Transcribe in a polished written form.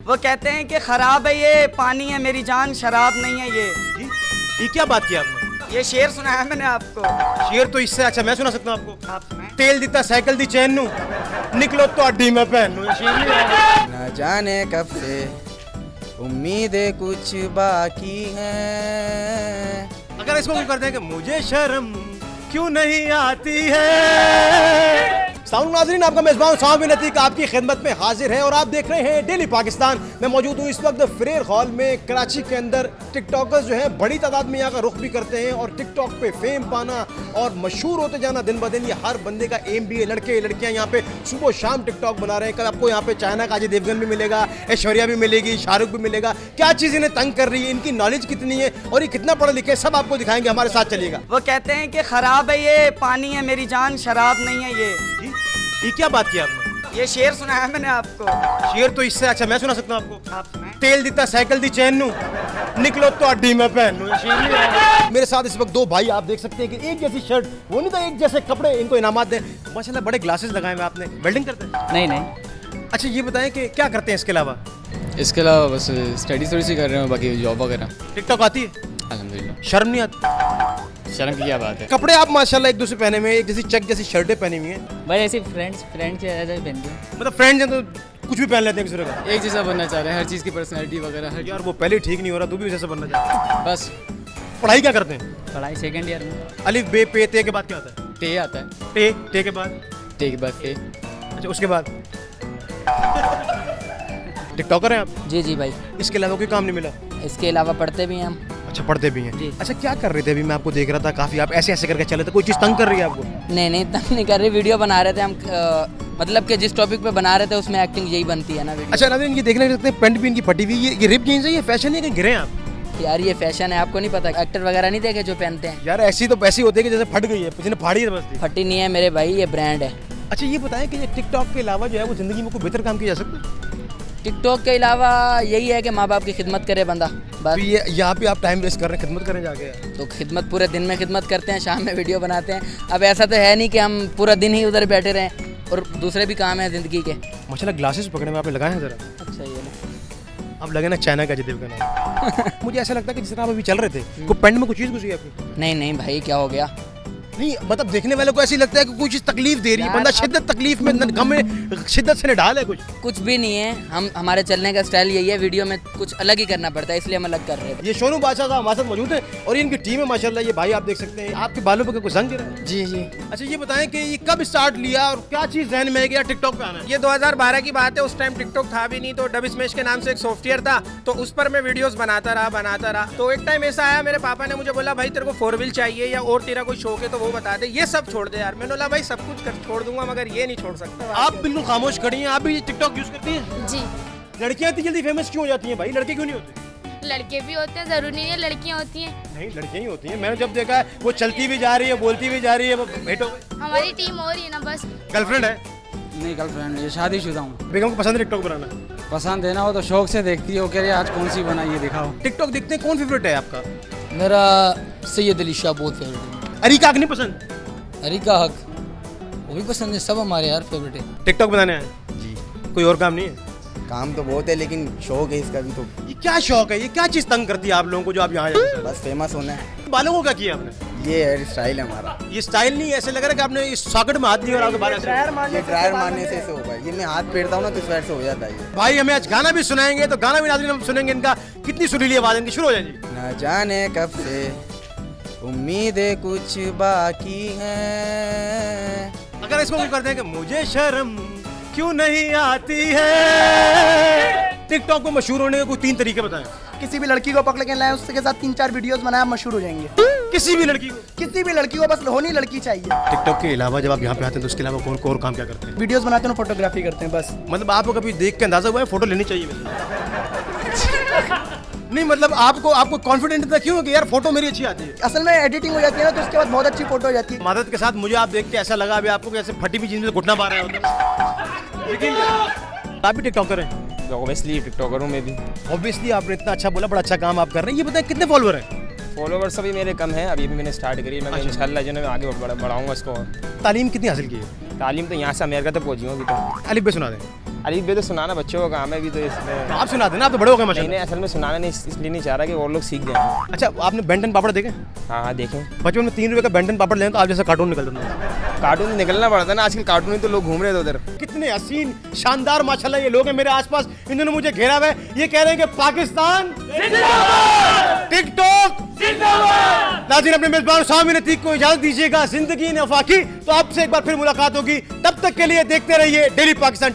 वो कहते हैं कि खराब है ये पानी है मेरी जान, शराब नहीं है ये। जी? ये क्या बात की आपने? ये शेर सुनाया मैंने आपको। शेर तो इससे अच्छा मैं सुना सकता हूँ आपको। आप सुनाएं। तेल दिता साइकिल दी चैन नू, निकलो तो अड्डी में पहन नू। ये शेर नहीं है। न जाने कब से उम्मीदें कुछ बाकी हैं। अगर इसको हम करते हैं कि मुझे शर्म क्यों नहीं आती है। साउंड नाज़रीन, आपका मेज़बान साहब बिन अतीक आपकी खिदमत में हाजिर है और आप देख रहे हैं डेली पाकिस्तान। मैं मौजूद हूँ इस वक्त फ्रेयर हॉल में कराची के अंदर। टिकटॉकर्स जो हैं बड़ी तादाद में यहाँ का रुख भी करते हैं और टिकटॉक पे फेम पाना और मशहूर होते जाना दिन ब दिन ये हर बंदे का एम भी है। लड़के लड़कियाँ यहाँ पे सुबह शाम टिकटॉक बना रहे हैं। कल आपको यहाँ पे चाइना का अजय देवगन भी मिलेगा, ऐश्वर्या भी मिलेगी, शाहरुख भी मिलेगा। क्या चीज़ इन्हें तंग कर रही है, इनकी नॉलेज कितनी है और ये कितना पढ़े लिखे, सब आपको दिखाएंगे। हमारे साथ चलिएगा। वो कहते हैं कि खराब है ये पानी है मेरी जान, शराब नहीं है ये। जी? ये क्या बात की आपने? ये शेर सुनाया मैंने आपको। शेर तो इससे अच्छा मैं सुना सकता हूँ आपको। आप सुनाएं। तेल दिता साइकिल दी चैन नू, निकलो तो अड्डी में पहन नू। ये शेर नहीं है। मेरे साथ इस वक्त दो भाई आप देख सकते हैं कि एक जैसी शर्ट, वो नहीं था एक जैसे कपड़े, इनको इनामात दें। माशाल्लाह बड़े ग्लासेस लगाए हुए आपने। वेल्डिंग करते हैं? नहीं नहीं, अच्छा ये बताएं कि क्या करते हैं इसके अलावा? इसके अलावा बस स्टडीज थोड़ी सी कर रहे हैं, बाकी जॉब वगैरह। टिकटॉक आती है? अल्हम्दुलिल्लाह। शर्म नहीं आती? शर्म की क्या बात है कपड़े आप माशाल्लाह एक दूसरे पहने हुए हैं, एक जैसी चेक जैसी शर्टें पहनी हुई हैं। भाई, ऐसे फ्रेंड्स के ऐसे ही पहनते हैं। मतलब फ्रेंड्स हैं तो कुछ भी पहन लेते हैं दूसरे का। एक जैसा बनना चाह रहे हैं, हर चीज़ की पर्सनैलिटी वगैरह हर। यार वो पहले ही ठीक नहीं हो रहा, तू भी जैसा बनना चाहता है। बस पढ़ाई क्या करते हैं? पढ़ाई सेकेंड ईयर में। अलिफ बे पे ते के बाद क्या होता है? टे आता है, टे के बाद? टे के बाद टे। अच्छा उसके बाद? टिकटॉकर हैं आप? जी जी भाई, इसके अलावा कोई काम नहीं मिला? इसके अलावा पढ़ते भी हैं हम। अच्छा पढ़ते भी हैं। जी। अच्छा क्या कर रहे थे अभी? मैं आपको देख रहा था काफी, आप ऐसे ऐसे करके चले थे। कोई चीज़ तंग कर रही है आपको? नहीं नहीं, तंग नहीं कर रही, वीडियो बना रहे थे हम। मतलब कि जिस टॉपिक पे बना रहे थे उसमें एक्टिंग यही बनती है ना वीडियो। अच्छा नाज़रीन, ये देखने सकते हैं पेंट भी इनकी फटी हुई। ये रिप जीन्स है, ये फैशन है कि गिरे हैं आप? यार ये फैशन है, आपको नहीं पता? एक्टर वगैरह नहीं देखे जो पहनते हैं? यार ऐसी तो ऐसी होती है कि जैसे फट गई है, किसी ने फाड़ी है बस। फटी नहीं है मेरे भाई, ये ब्रांड है। अच्छा ये बताएं कि ये टिकटॉक के अलावा जो है वो जिंदगी में कोई बेहतर काम किया जा सकता है? टिकटॉक के अलावा यही है कि माँ बाप की खिदमत करे बंदा, बस। तो ये यहाँ पे आप टाइम वेस्ट कर रहे हैं, खिदमत करें जाके। तो खिदमत पूरे दिन में खिदमत करते हैं, शाम में वीडियो बनाते हैं। अब ऐसा तो है नहीं कि हम पूरा दिन ही उधर बैठे रहें, और दूसरे भी काम है ज़िंदगी के। माशाल्लाह ग्लासेस पकड़े में आपने लगाए हैं जरा। अच्छा ये लो। अब लगे ना चाइना का जिदेव का नाम। मुझे ऐसा लगता है कि जिस तरह आप अभी चल रहे थे कोई पेंट में कुछ चीज़ घुसी है आपकी? नहीं नहीं भाई, क्या हो गया? नहीं मतलब देखने वाले को ऐसे ही लगता है कि कोई चीज़ तकलीफ दे रही है, यार, बंदा शिद्दत तकलीफ में गम में शिद्दत से निढाल है कुछ। कुछ भी नहीं है, हमारे चलने का स्टाइल यही है, वीडियो में कुछ अलग ही करना पड़ता है, इसलिए हम अलग कर रहे थे। ये सोनू बादशाह साहब हमारे साथ मौजूद है और ये इनकी टीम है माशाल्लाह। ये भाई आप देख सकते हैं, आपके बालों पर कोई जंग गिरा है? जी जी, अच्छा ये बताएं कि ये कब स्टार्ट लिया और क्या चीज़ ध्यान में है कि यार टिकटॉक पे आना है? ये 2012 की बात है। उस टाइम टिकटॉक था भी नहीं, तो डब स्मैश के नाम से एक सॉफ्टवेयर था, तो उस पर मैं वीडियोस बनाता रहा। तो एक टाइम ऐसा आया, मेरे पापा ने मुझे बोला भाई तेरे को 4 व्हील चाहिए या और तेरा कोई शौक है तो वो बता दे, ये सब छोड़ दे यार। मैंने बोला भाई सब कुछ छोड़ दूंगा मगर ये नहीं छोड़ सकता। आप बिल्कुल खामोश खड़ी हैं, आप भी टिकटॉक यूज़ करती हैं? जी, लड़कियां इतनी जल्दी फेमस क्यों हो जाती हैं भाई, लड़के क्यों नहीं होते? लड़के भी होते हैं, जरूरी नहीं है लड़कियां होती हैं। नहीं लड़कियां ही होती हैं। मैंने जब देखा है वो चलती भी जा रही है, बोलती भी जा रही है, वो भेंट हो गई। हमारी टीम हो रही है ना बस। गर्लफ्रेंड है? नहीं गर्लफ्रेंड, ये शादीशुदा हूँ। बेगम को पसंद है टिकटॉक बनाना? पसंद है ना, वो तो शौक से देखती है, वो कह रही है आज कौन सी बनाई है दिखाओ। टिकटॉक देखते हैं, कौन फेवरेट है आपका? मेरा सैयद अली शाह बहुत फेवरेट है। अरीका नहीं पसंद? अरीका हक वो भी पसंद है, सब हमारे यार फेवरेट है। टिकटॉक बनाने हैं जी, कोई और काम नहीं है? काम तो बहुत है लेकिन शौक है इसका भी। तो ये क्या शौक है, ये क्या चीज़ तंग करती है आप लोगों को जो आप यहाँ जाते बस फेमस होना है। हैं? बालों को क्या किया आपने? ये हेयर स्टाइल है हमारा। ये स्टाइल नहीं, ऐसे लग रहा है कि आपने इस सॉकेट में हाथ दिया और आपके बाल ऐसे। ये ड्रायर मारने से ऐसे होगा, ये मैं हाथ फेरता हूँ ना तो इस वजह से हो जाता है ये। भाई हमें आज गाना भी सुनाएंगे, तो गाना भी नाज़रीन हम सुनेंगे इनका। कितनी सुरीली आवाज़ इनकी, शुरू हो जाए जी। न जाने कब से उम्मीदें कुछ बाकी हैं। अगर इसको हम करते हैं कि मुझे शर्म क्यों नहीं आती है। टिकटॉक को मशहूर होने के कोई 3 तरीके बताएं। किसी भी लड़की को पकड़ के लाए, उसके साथ 3-4 वीडियोस बनाए, आप मशहूर हो जाएंगे। किसी भी लड़की को? किसी भी लड़की को बस होनी लड़की चाहिए। टिकटॉक के अलावा जब आप यहाँ पे आते हैं तो उसके अलावा कौन और काम क्या करते हैं? वीडियोस बनाते हैं, फोटोग्राफी करते हैं बस। मतलब आपको कभी देख के अंदाजा हुआ है फोटो लेनी चाहिए नहीं मतलब आपको कॉन्फिडेंट था क्यों कि यार फोटो मेरी अच्छी आती है? असल में एडिटिंग हो जाती है ना, तो उसके बाद बहुत अच्छी फोटो हो जाती है। मदद के साथ मुझे आप देख के ऐसा लगा अभी आपको कि ऐसे फटी हुई जीन्स में घुटना मार रहा होता। लेकिन आप भी टिकटॉकर हैं? ऑब्वियसली टिकटॉकर हूँ मैं भी। ऑब्वियसली आपने इतना अच्छा बोला, बड़ा अच्छा काम आप कर रहे हैं। ये बताएं कितने फॉलोअर हैं? फॉलोवर्स अभी मेरे कम हैं, अभी भी मैंने स्टार्ट करी, मैं इंशाल्लाह जो है मैं आगे बढ़ाऊंगा इसको। तालीम कितनी हासिल की है? तालीम तो यहाँ से अमेरिका तक पहुँची हूँ अभी तो। अलिफ बे सुना दें। अभी भी तो सुनाना बच्चों का काम है अभी तो इसमें। आप सुना देना, आप तो बड़े हो गए नहीं माशाल्लाह। नहीं, असल में सुनाना नहीं इसलिए नहीं चाह रहा कि और लोग सीख जाएं। अच्छा, आपने बेंटन पापड़ देखे? हाँ हाँ देखें। बचपन में 3 रुपए का बेंटन पापड़ लें तो आप जैसा कार्टून निकल रहा है। कार्टून निकलना पड़ता है ना, आजकल कार्टून ही तो लोग घूम रहे थे उधर। कितने हसीन शानदार माशाल्लाह ये लोग हैं मेरे आसपास, इन्होंने मुझे घेरा हुआ है। ये कह रहे हैं कि पाकिस्तान जिंदाबाद, टिकटॉक जिंदाबाद। नाज़रीन, अपने मेजबान शामिल अतीक को इजाजत दीजिएगा। जिंदगी ने वफाकी, तो आपसे एक बार फिर मुलाकात होगी। तब तक के लिए देखते रहिए डेली पाकिस्तान।